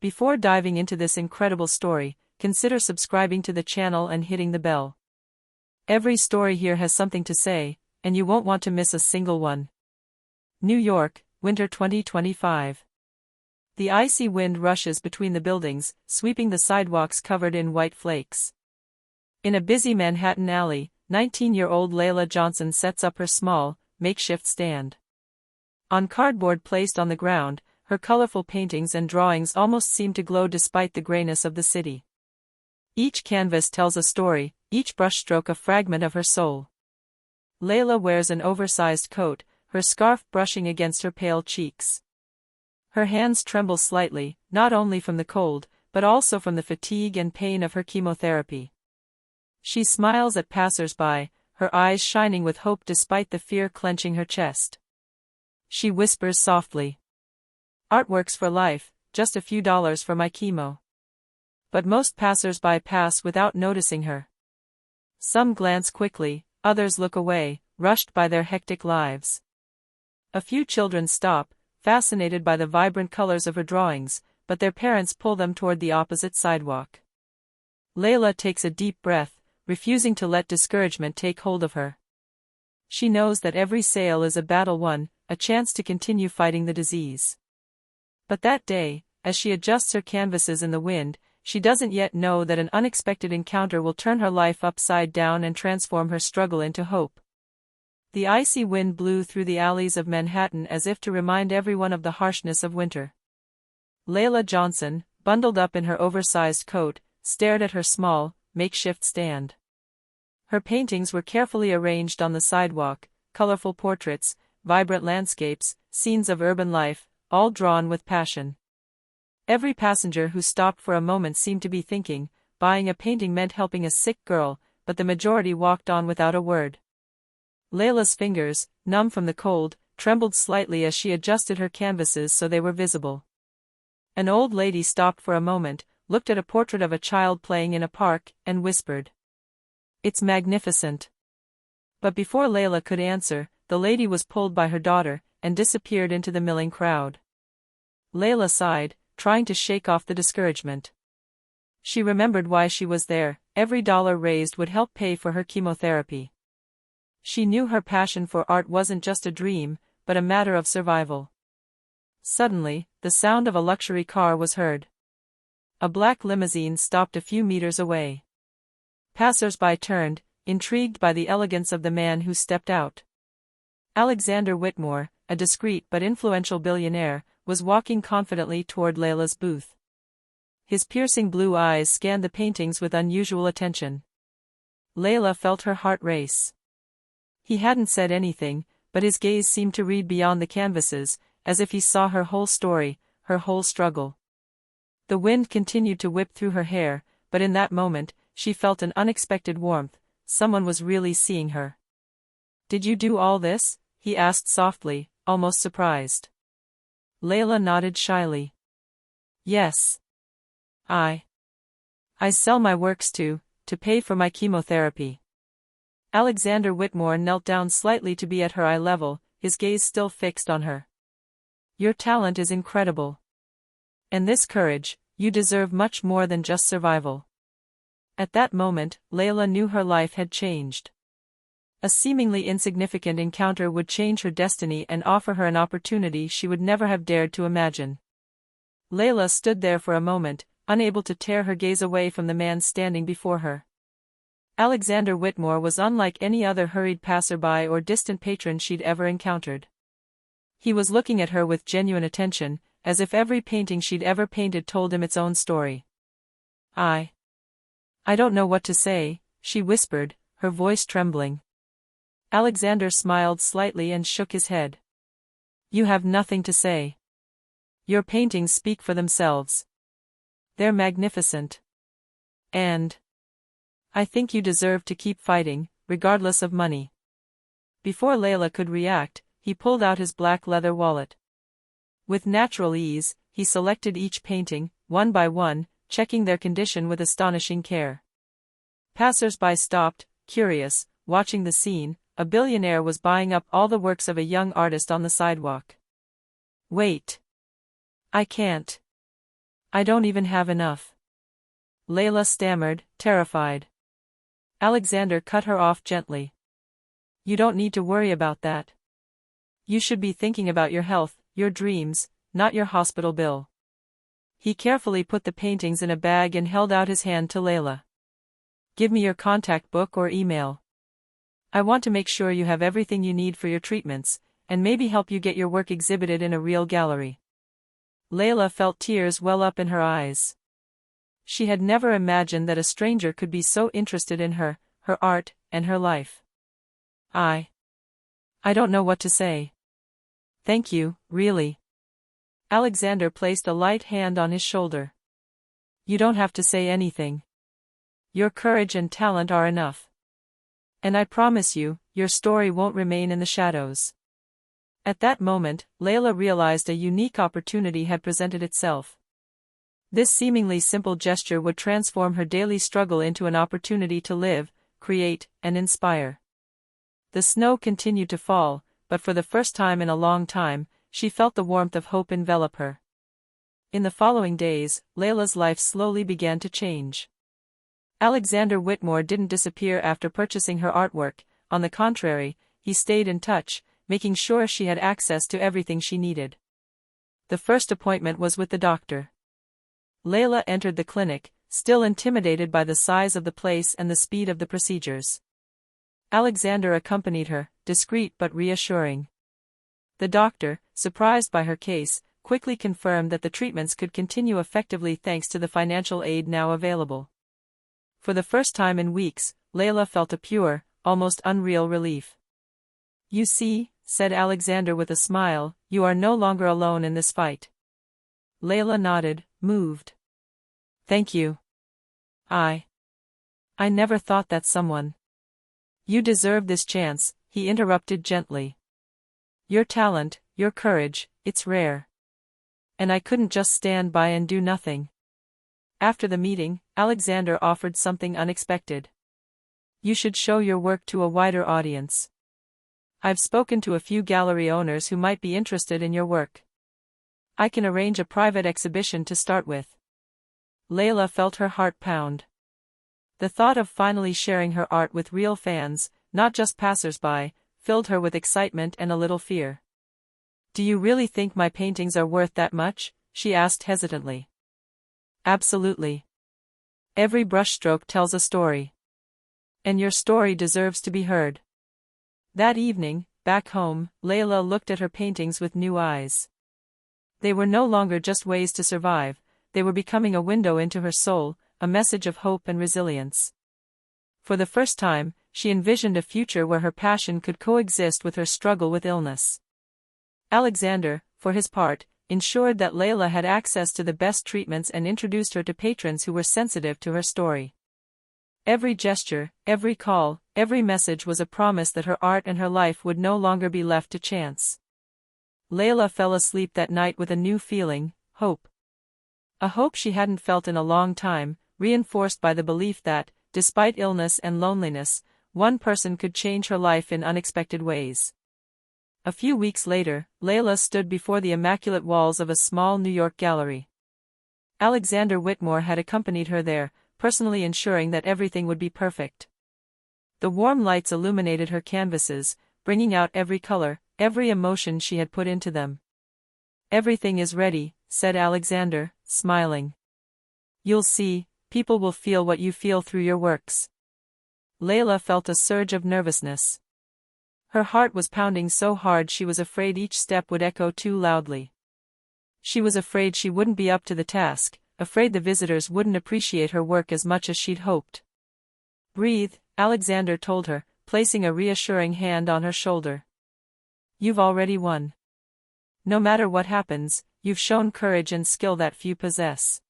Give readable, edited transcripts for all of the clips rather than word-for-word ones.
Before diving into this incredible story, consider subscribing to the channel and hitting the bell. Every story here has something to say, and you won't want to miss a single one. New York, winter 2025. The icy wind rushes between the buildings, sweeping the sidewalks covered in white flakes. In a busy Manhattan alley, 19-year-old Layla Johnson sets up her small, makeshift stand. On cardboard placed on the ground, her colorful paintings and drawings almost seem to glow despite the grayness of the city. Each canvas tells a story, each brushstroke a fragment of her soul. Layla wears an oversized coat, her scarf brushing against her pale cheeks. Her hands tremble slightly, not only from the cold, but also from the fatigue and pain of her chemotherapy. She smiles at passers-by, her eyes shining with hope despite the fear clenching her chest. She whispers softly, "Artworks for life, just a few dollars for my chemo." But most passers-by pass without noticing her. Some glance quickly, others look away, rushed by their hectic lives. A few children stop, fascinated by the vibrant colors of her drawings, but their parents pull them toward the opposite sidewalk. Layla takes a deep breath, refusing to let discouragement take hold of her. She knows that every sale is a battle won, a chance to continue fighting the disease. But that day, as she adjusts her canvases in the wind, she doesn't yet know that an unexpected encounter will turn her life upside down and transform her struggle into hope. The icy wind blew through the alleys of Manhattan as if to remind everyone of the harshness of winter. Layla Johnson, bundled up in her oversized coat, stared at her small, makeshift stand. Her paintings were carefully arranged on the sidewalk, colorful portraits, vibrant landscapes, scenes of urban life, all drawn with passion. Every passenger who stopped for a moment seemed to be thinking, buying a painting meant helping a sick girl, but the majority walked on without a word. Layla's fingers, numb from the cold, trembled slightly as she adjusted her canvases so they were visible. An old lady stopped for a moment, looked at a portrait of a child playing in a park, and whispered, "It's magnificent." But before Layla could answer, the lady was pulled by her daughter, and disappeared into the milling crowd. Layla sighed, trying to shake off the discouragement. She remembered why she was there, every dollar raised would help pay for her chemotherapy. She knew her passion for art wasn't just a dream, but a matter of survival. Suddenly, the sound of a luxury car was heard. A black limousine stopped a few meters away. Passers-by turned, intrigued by the elegance of the man who stepped out. Alexander Whitmore, a discreet but influential billionaire, was walking confidently toward Layla's booth. His piercing blue eyes scanned the paintings with unusual attention. Layla felt her heart race. He hadn't said anything, but his gaze seemed to read beyond the canvases, as if he saw her whole story, her whole struggle. The wind continued to whip through her hair, but in that moment, she felt an unexpected warmth. Someone was really seeing her. "Did you do all this?" he asked softly, almost surprised. Layla nodded shyly. "Yes. I sell my works to pay for my chemotherapy." Alexander Whitmore knelt down slightly to be at her eye level, his gaze still fixed on her. "Your talent is incredible. And this courage, you deserve much more than just survival." At that moment, Layla knew her life had changed. A seemingly insignificant encounter would change her destiny and offer her an opportunity she would never have dared to imagine. Layla stood there for a moment, unable to tear her gaze away from the man standing before her. Alexander Whitmore was unlike any other hurried passerby or distant patron she'd ever encountered. He was looking at her with genuine attention, as if every painting she'd ever painted told him its own story. I don't know what to say," she whispered, her voice trembling. Alexander smiled slightly and shook his head. "You have nothing to say. Your paintings speak for themselves. They're magnificent. And I think you deserve to keep fighting, regardless of money." Before Layla could react, he pulled out his black leather wallet. With natural ease, he selected each painting, one by one, checking their condition with astonishing care. Passers-by stopped, curious, watching the scene. A billionaire was buying up all the works of a young artist on the sidewalk. "Wait. I can't. I don't even have enough. Layla stammered, terrified. Alexander cut her off gently. You don't need to worry about that. You should be thinking about your health, your dreams, not your hospital bill. He carefully put the paintings in a bag and held out his hand to Layla. Give me your contact book or email. I want to make sure you have everything you need for your treatments, and maybe help you get your work exhibited in a real gallery. Layla felt tears well up in her eyes. She had never imagined that a stranger could be so interested in her, her art, and her life. I don't know what to say. Thank you, really. Alexander placed a light hand on his shoulder. You don't have to say anything. Your courage and talent are enough. And I promise you, your story won't remain in the shadows. At that moment, Layla realized a unique opportunity had presented itself. This seemingly simple gesture would transform her daily struggle into an opportunity to live, create, and inspire. The snow continued to fall, but for the first time in a long time, she felt the warmth of hope envelop her. In the following days, Layla's life slowly began to change. Alexander Whitmore didn't disappear after purchasing her artwork. On the contrary, he stayed in touch, making sure she had access to everything she needed. The first appointment was with the doctor. Layla entered the clinic, still intimidated by the size of the place and the speed of the procedures. Alexander accompanied her, discreet but reassuring. The doctor, surprised by her case, quickly confirmed that the treatments could continue effectively thanks to the financial aid now available. For the first time in weeks, Layla felt a pure, almost unreal relief. You see, said Alexander with a smile, you are no longer alone in this fight. Layla nodded, moved. Thank you. I never thought that someone. You deserve this chance, he interrupted gently. Your talent, your courage, it's rare. And I couldn't just stand by and do nothing. After the meeting, Alexander offered something unexpected. You should show your work to a wider audience. I've spoken to a few gallery owners who might be interested in your work. I can arrange a private exhibition to start with. Layla felt her heart pound. The thought of finally sharing her art with real fans, not just passers-by, filled her with excitement and a little fear. Do you really think my paintings are worth that much? She asked hesitantly. Absolutely. Every brushstroke tells a story. And your story deserves to be heard. That evening, back home, Layla looked at her paintings with new eyes. They were no longer just ways to survive, they were becoming a window into her soul, a message of hope and resilience. For the first time, she envisioned a future where her passion could coexist with her struggle with illness. Alexander, for his part, ensured that Layla had access to the best treatments and introduced her to patrons who were sensitive to her story. Every gesture, every call, every message was a promise that her art and her life would no longer be left to chance. Layla fell asleep that night with a new feeling, hope. A hope she hadn't felt in a long time, reinforced by the belief that, despite illness and loneliness, one person could change her life in unexpected ways. A few weeks later, Layla stood before the immaculate walls of a small New York gallery. Alexander Whitmore had accompanied her there, personally ensuring that everything would be perfect. The warm lights illuminated her canvases, bringing out every color, every emotion she had put into them. Everything is ready, said Alexander, smiling. You'll see, people will feel what you feel through your works. Layla felt a surge of nervousness. Her heart was pounding so hard she was afraid each step would echo too loudly. She was afraid she wouldn't be up to the task, afraid the visitors wouldn't appreciate her work as much as she'd hoped. Breathe, Alexander told her, placing a reassuring hand on her shoulder. You've already won. No matter what happens, you've shown courage and skill that few possess.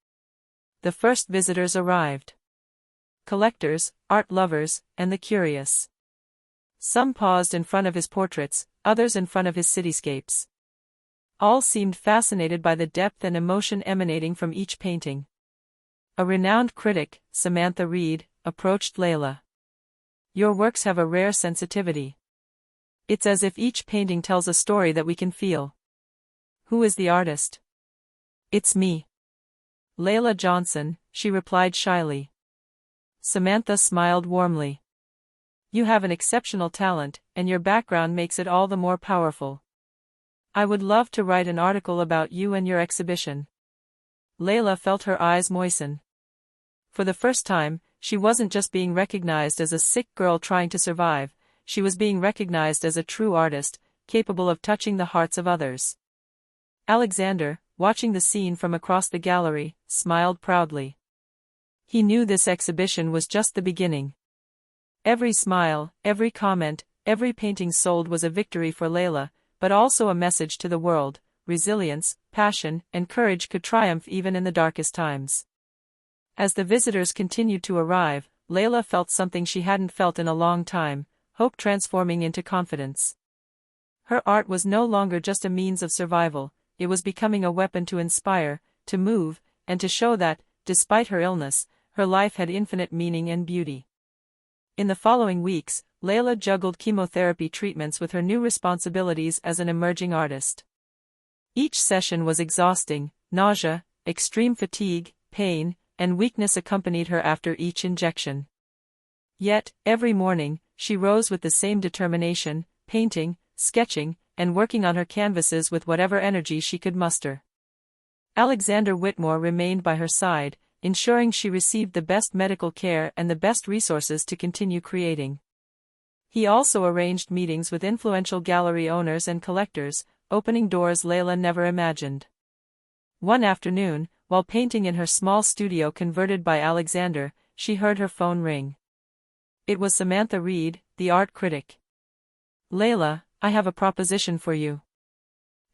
The first visitors arrived. Collectors, art lovers, and the curious. Some paused in front of his portraits, others in front of his cityscapes. All seemed fascinated by the depth and emotion emanating from each painting. A renowned critic, Samantha Reed, approached Layla. Your works have a rare sensitivity. It's as if each painting tells a story that we can feel. Who is the artist? It's me. Layla Johnson, she replied shyly. Samantha smiled warmly. You have an exceptional talent, and your background makes it all the more powerful. I would love to write an article about you and your exhibition. Layla felt her eyes moisten. For the first time, she wasn't just being recognized as a sick girl trying to survive, she was being recognized as a true artist, capable of touching the hearts of others. Alexander, watching the scene from across the gallery, smiled proudly. He knew this exhibition was just the beginning. Every smile, every comment, every painting sold was a victory for Layla, but also a message to the world: resilience, passion, and courage could triumph even in the darkest times. As the visitors continued to arrive, Layla felt something she hadn't felt in a long time: hope transforming into confidence. Her art was no longer just a means of survival, it was becoming a weapon to inspire, to move, and to show that, despite her illness, her life had infinite meaning and beauty. In the following weeks, Layla juggled chemotherapy treatments with her new responsibilities as an emerging artist. Each session was exhausting: nausea, extreme fatigue, pain, and weakness accompanied her after each injection. Yet, every morning, she rose with the same determination, painting, sketching, and working on her canvases with whatever energy she could muster. Alexander Whitmore remained by her side, ensuring she received the best medical care and the best resources to continue creating. He also arranged meetings with influential gallery owners and collectors, opening doors Layla never imagined. One afternoon, while painting in her small studio converted by Alexander, she heard her phone ring. It was Samantha Reed, the art critic. Layla, I have a proposition for you.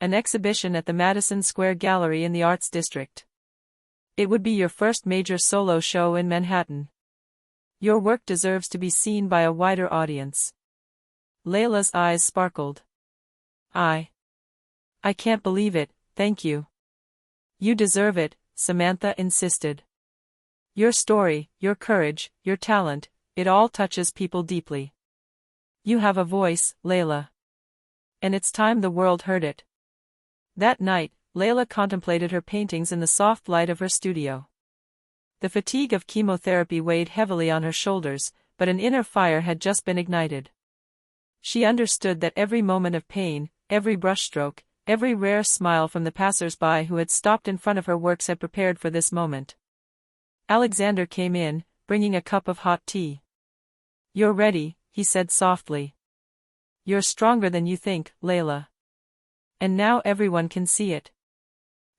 An exhibition at the Madison Square Gallery in the Arts District. It would be your first major solo show in Manhattan. Your work deserves to be seen by a wider audience. Layla's eyes sparkled. I can't believe it, thank you. You deserve it, Samantha insisted. Your story, your courage, your talent, it all touches people deeply. You have a voice, Layla. And it's time the world heard it. That night, Layla contemplated her paintings in the soft light of her studio. The fatigue of chemotherapy weighed heavily on her shoulders, but an inner fire had just been ignited. She understood that every moment of pain, every brushstroke, every rare smile from the passers-by who had stopped in front of her works had prepared for this moment. Alexander came in, bringing a cup of hot tea. You're ready, he said softly. You're stronger than you think, Layla. And now everyone can see it.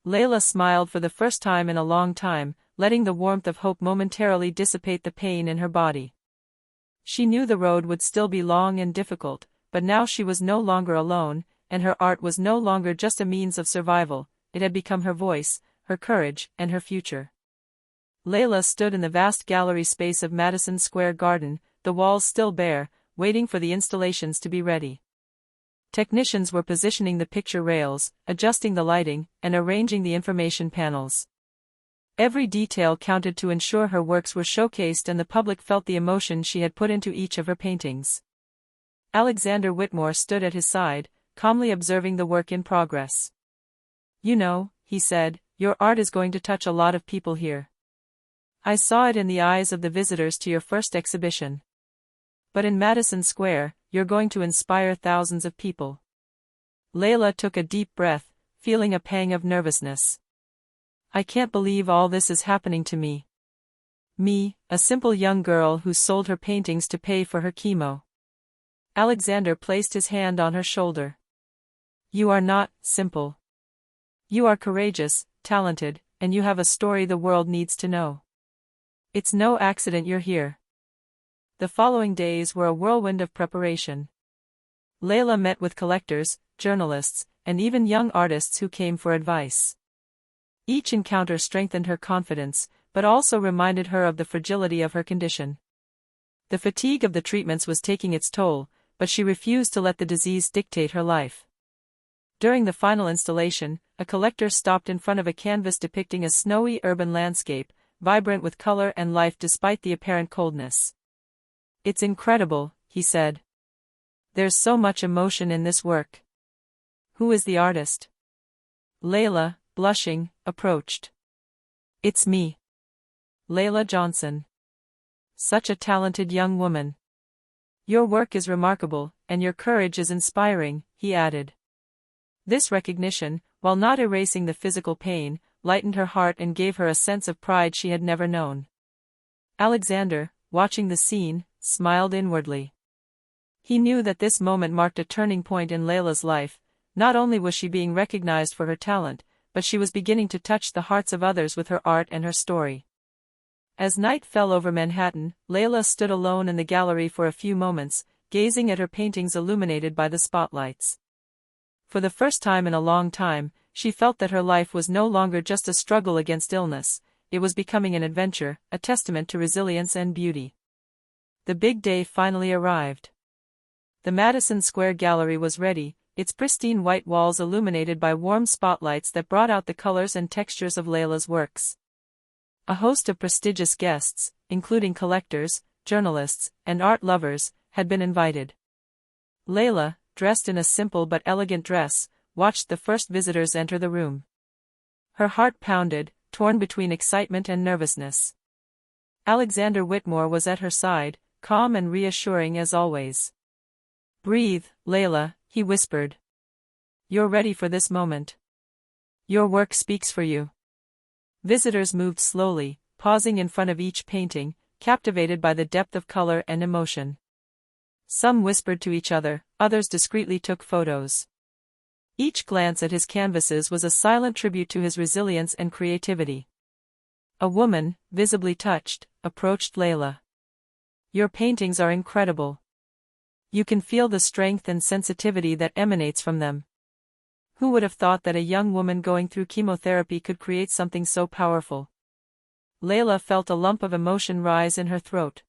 Layla smiled for the first time in a long time, letting the warmth of hope momentarily dissipate the pain in her body. She knew the road would still be long and difficult, but now she was no longer alone, and her art was no longer just a means of survival, it had become her voice, her courage, and her future. Layla stood in the vast gallery space of Madison Square Garden, the walls still bare, waiting for the installations to be ready. Technicians were positioning the picture rails, adjusting the lighting, and arranging the information panels. Every detail counted to ensure her works were showcased and the public felt the emotion she had put into each of her paintings. Alexander Whitmore stood at his side, calmly observing the work in progress. You know, he said, your art is going to touch a lot of people here. I saw it in the eyes of the visitors to your first exhibition. But in Madison Square, you're going to inspire thousands of people. Layla took a deep breath, feeling a pang of nervousness. I can't believe all this is happening to me. Me, a simple young girl who sold her paintings to pay for her chemo. Alexander placed his hand on her shoulder. You are not simple. You are courageous, talented, and you have a story the world needs to know. It's no accident you're here. The following days were a whirlwind of preparation. Layla met with collectors, journalists, and even young artists who came for advice. Each encounter strengthened her confidence, but also reminded her of the fragility of her condition. The fatigue of the treatments was taking its toll, but she refused to let the disease dictate her life. During the final installation, a collector stopped in front of a canvas depicting a snowy urban landscape, vibrant with color and life despite the apparent coldness. It's incredible, he said. There's so much emotion in this work. Who is the artist? Layla, blushing, approached. It's me. Layla Johnson. Such a talented young woman. Your work is remarkable, and your courage is inspiring, he added. This recognition, while not erasing the physical pain, lightened her heart and gave her a sense of pride she had never known. Alexander, watching the scene, smiled inwardly. He knew that this moment marked a turning point in Layla's life. Not only was she being recognized for her talent, but she was beginning to touch the hearts of others with her art and her story. As night fell over Manhattan, Layla stood alone in the gallery for a few moments, gazing at her paintings illuminated by the spotlights. For the first time in a long time, she felt that her life was no longer just a struggle against illness, it was becoming an adventure, a testament to resilience and beauty. The big day finally arrived. The Madison Square Gallery was ready, its pristine white walls illuminated by warm spotlights that brought out the colors and textures of Layla's works. A host of prestigious guests, including collectors, journalists, and art lovers, had been invited. Layla, dressed in a simple but elegant dress, watched the first visitors enter the room. Her heart pounded, torn between excitement and nervousness. Alexander Whitmore was at her side, calm and reassuring as always. "Breathe, Layla," he whispered. "You're ready for this moment. Your work speaks for you." Visitors moved slowly, pausing in front of each painting, captivated by the depth of color and emotion. Some whispered to each other, others discreetly took photos. Each glance at his canvases was a silent tribute to his resilience and creativity. A woman, visibly touched, approached Layla. "Your paintings are incredible. You can feel the strength and sensitivity that emanates from them. Who would have thought that a young woman going through chemotherapy could create something so powerful?" Layla felt a lump of emotion rise in her throat.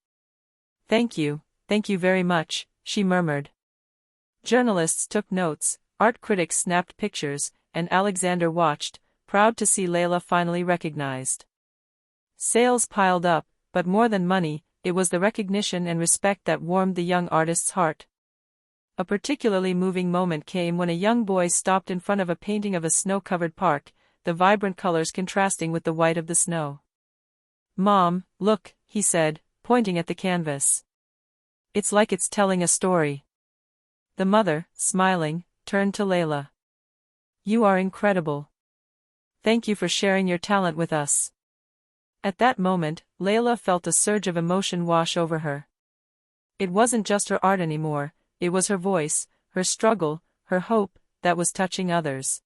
Thank you very much," she murmured. Journalists took notes, art critics snapped pictures, and Alexander watched, proud to see Layla finally recognized. Sales piled up, but more than money, it was the recognition and respect that warmed the young artist's heart. A particularly moving moment came when a young boy stopped in front of a painting of a snow-covered park, the vibrant colors contrasting with the white of the snow. "Mom, look," he said, pointing at the canvas. "It's like it's telling a story." The mother, smiling, turned to Layla. "You are incredible. Thank you for sharing your talent with us." At that moment, Layla felt a surge of emotion wash over her. It wasn't just her art anymore, it was her voice, her struggle, her hope, that was touching others.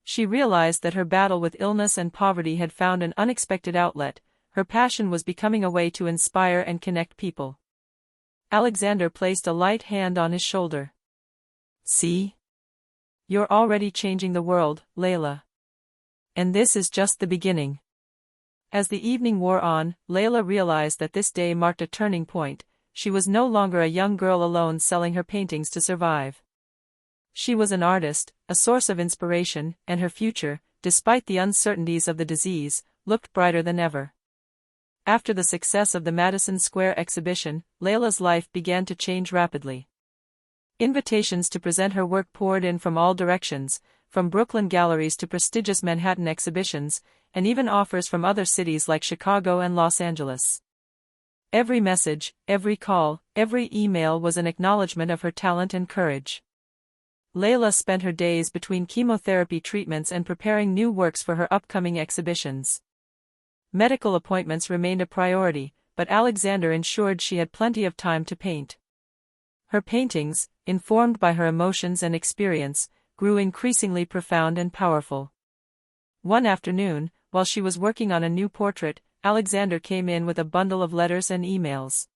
She realized that her battle with illness and poverty had found an unexpected outlet, her passion was becoming a way to inspire and connect people. Alexander placed a light hand on his shoulder. "See? You're already changing the world, Layla. And this is just the beginning." As the evening wore on, Layla realized that this day marked a turning point. She was no longer a young girl alone selling her paintings to survive. She was an artist, a source of inspiration, and her future, despite the uncertainties of the disease, looked brighter than ever. After the success of the Madison Square exhibition, Layla's life began to change rapidly. Invitations to present her work poured in from all directions, from Brooklyn galleries to prestigious Manhattan exhibitions, and even offers from other cities like Chicago and Los Angeles. Every message, every call, every email was an acknowledgement of her talent and courage. Layla spent her days between chemotherapy treatments and preparing new works for her upcoming exhibitions. Medical appointments remained a priority, but Alexander ensured she had plenty of time to paint. Her paintings, informed by her emotions and experience, grew increasingly profound and powerful. One afternoon, while she was working on a new portrait, Alexander came in with a bundle of letters and emails.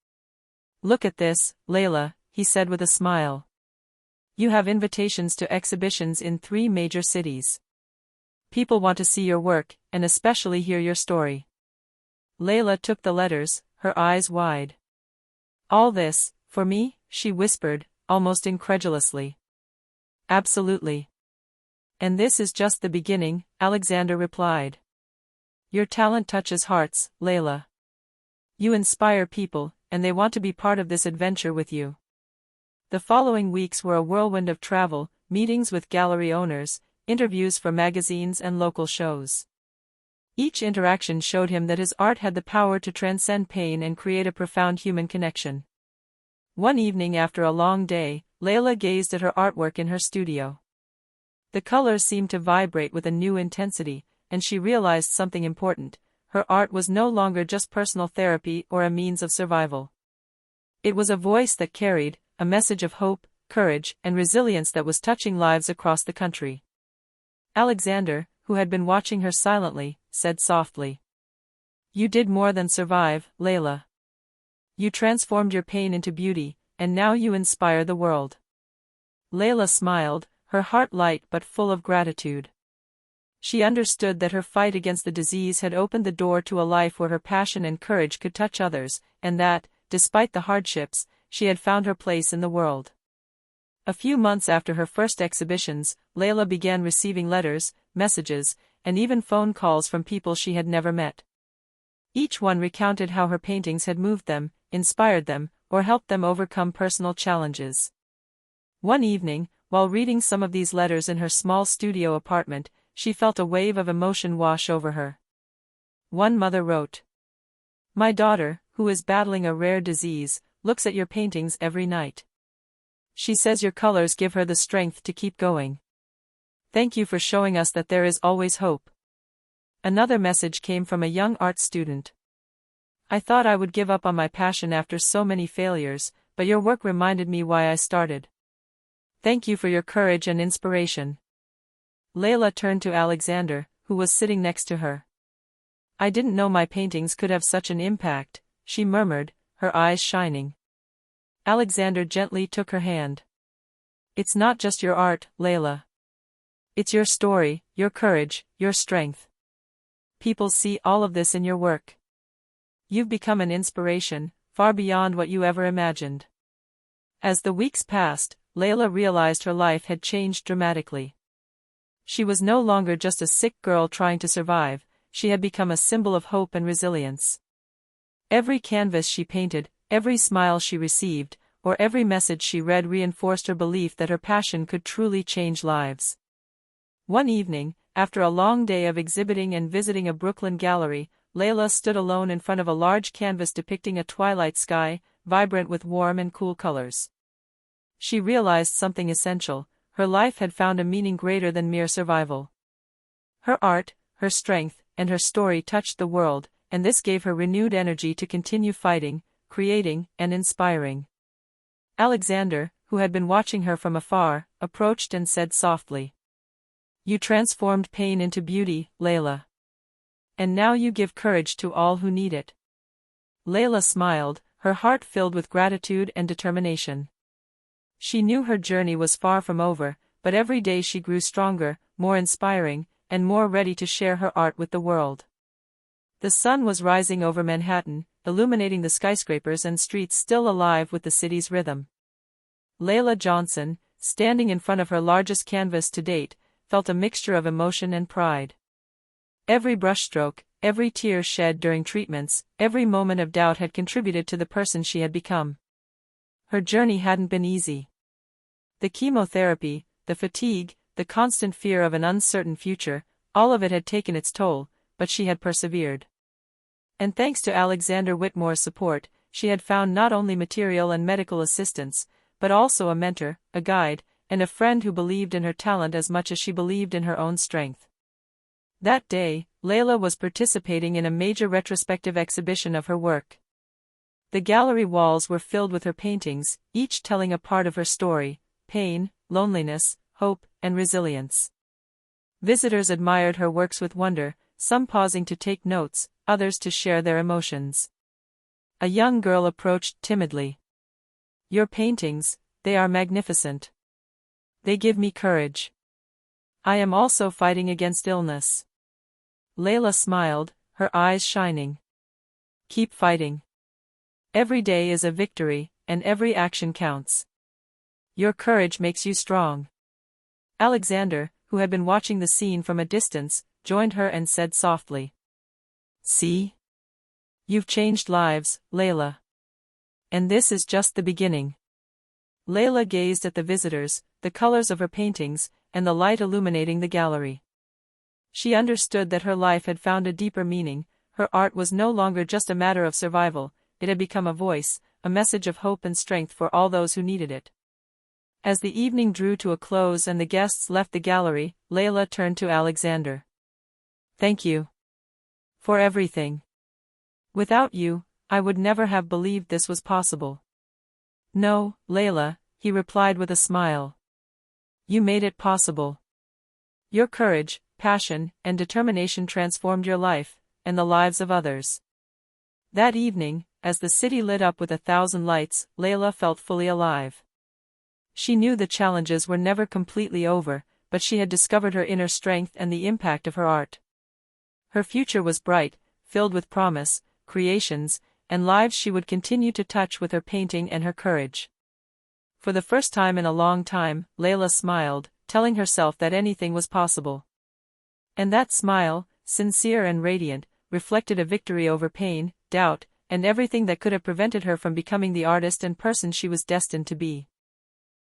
"Look at this, Layla," he said with a smile. "You have invitations to exhibitions in 3 major cities. People want to see your work, and especially hear your story." Layla took the letters, her eyes wide. "All this, for me?" she whispered, almost incredulously. "Absolutely. And this is just the beginning," Alexander replied. "Your talent touches hearts, Layla. You inspire people, and they want to be part of this adventure with you." The following weeks were a whirlwind of travel, meetings with gallery owners, interviews for magazines and local shows. Each interaction showed him that his art had the power to transcend pain and create a profound human connection. One evening after a long day, Layla gazed at her artwork in her studio. The colors seemed to vibrate with a new intensity, and she realized something important: her art was no longer just personal therapy or a means of survival. It was a voice that carried a message of hope, courage, and resilience that was touching lives across the country. Alexander, who had been watching her silently, said softly, "You did more than survive, Layla. You transformed your pain into beauty, and now you inspire the world." Layla smiled, her heart light but full of gratitude. She understood that her fight against the disease had opened the door to a life where her passion and courage could touch others, and that, despite the hardships, she had found her place in the world. A few months after her first exhibitions, Layla began receiving letters, messages, and even phone calls from people she had never met. Each one recounted how her paintings had moved them, inspired them, or helped them overcome personal challenges. One evening, while reading some of these letters in her small studio apartment, she felt a wave of emotion wash over her. One mother wrote, "My daughter, who is battling a rare disease, looks at your paintings every night. She says your colors give her the strength to keep going. Thank you for showing us that there is always hope." Another message came from a young art student. "I thought I would give up on my passion after so many failures, but your work reminded me why I started. Thank you for your courage and inspiration." Layla turned to Alexander, who was sitting next to her. "I didn't know my paintings could have such an impact," she murmured, her eyes shining. Alexander gently took her hand. "It's not just your art, Layla. It's your story, your courage, your strength. People see all of this in your work. You've become an inspiration, far beyond what you ever imagined." As the weeks passed, Layla realized her life had changed dramatically. She was no longer just a sick girl trying to survive, she had become a symbol of hope and resilience. Every canvas she painted, every smile she received, or every message she read reinforced her belief that her passion could truly change lives. One evening, after a long day of exhibiting and visiting a Brooklyn gallery, Layla stood alone in front of a large canvas depicting a twilight sky, vibrant with warm and cool colors. She realized something essential: her life had found a meaning greater than mere survival. Her art, her strength, and her story touched the world, and this gave her renewed energy to continue fighting, creating, and inspiring. Alexander, who had been watching her from afar, approached and said softly, "You transformed pain into beauty, Layla. And now you give courage to all who need it." Layla smiled, her heart filled with gratitude and determination. She knew her journey was far from over, but every day she grew stronger, more inspiring, and more ready to share her art with the world. The sun was rising over Manhattan, illuminating the skyscrapers and streets still alive with the city's rhythm. Layla Johnson, standing in front of her largest canvas to date, felt a mixture of emotion and pride. Every brushstroke, every tear shed during treatments, every moment of doubt had contributed to the person she had become. Her journey hadn't been easy. The chemotherapy, the fatigue, the constant fear of an uncertain future, all of it had taken its toll, but she had persevered. And thanks to Alexander Whitmore's support, she had found not only material and medical assistance, but also a mentor, a guide, and a friend who believed in her talent as much as she believed in her own strength. That day, Layla was participating in a major retrospective exhibition of her work. The gallery walls were filled with her paintings, each telling a part of her story: pain, loneliness, hope, and resilience. Visitors admired her works with wonder, some pausing to take notes, others to share their emotions. A young girl approached timidly. "Your paintings, they are magnificent. They give me courage. I am also fighting against illness." Layla smiled, her eyes shining. "Keep fighting. Every day is a victory, and every action counts. Your courage makes you strong." Alexander, who had been watching the scene from a distance, joined her and said softly, "See? You've changed lives, Layla. And this is just the beginning." Layla gazed at the visitors, the colors of her paintings, and the light illuminating the gallery. She understood that her life had found a deeper meaning. Her art was no longer just a matter of survival, it had become a voice, a message of hope and strength for all those who needed it. As the evening drew to a close and the guests left the gallery, Layla turned to Alexander. "Thank you for everything. Without you, I would never have believed this was possible." "No, Layla," he replied with a smile. "You made it possible. Your courage, passion, and determination transformed your life, and the lives of others." That evening, as the city lit up with 1,000 lights, Layla felt fully alive. She knew the challenges were never completely over, but she had discovered her inner strength and the impact of her art. Her future was bright, filled with promise, creations, and lives she would continue to touch with her painting and her courage. For the first time in a long time, Layla smiled, telling herself that anything was possible. And that smile, sincere and radiant, reflected a victory over pain, doubt, and everything that could have prevented her from becoming the artist and person she was destined to be.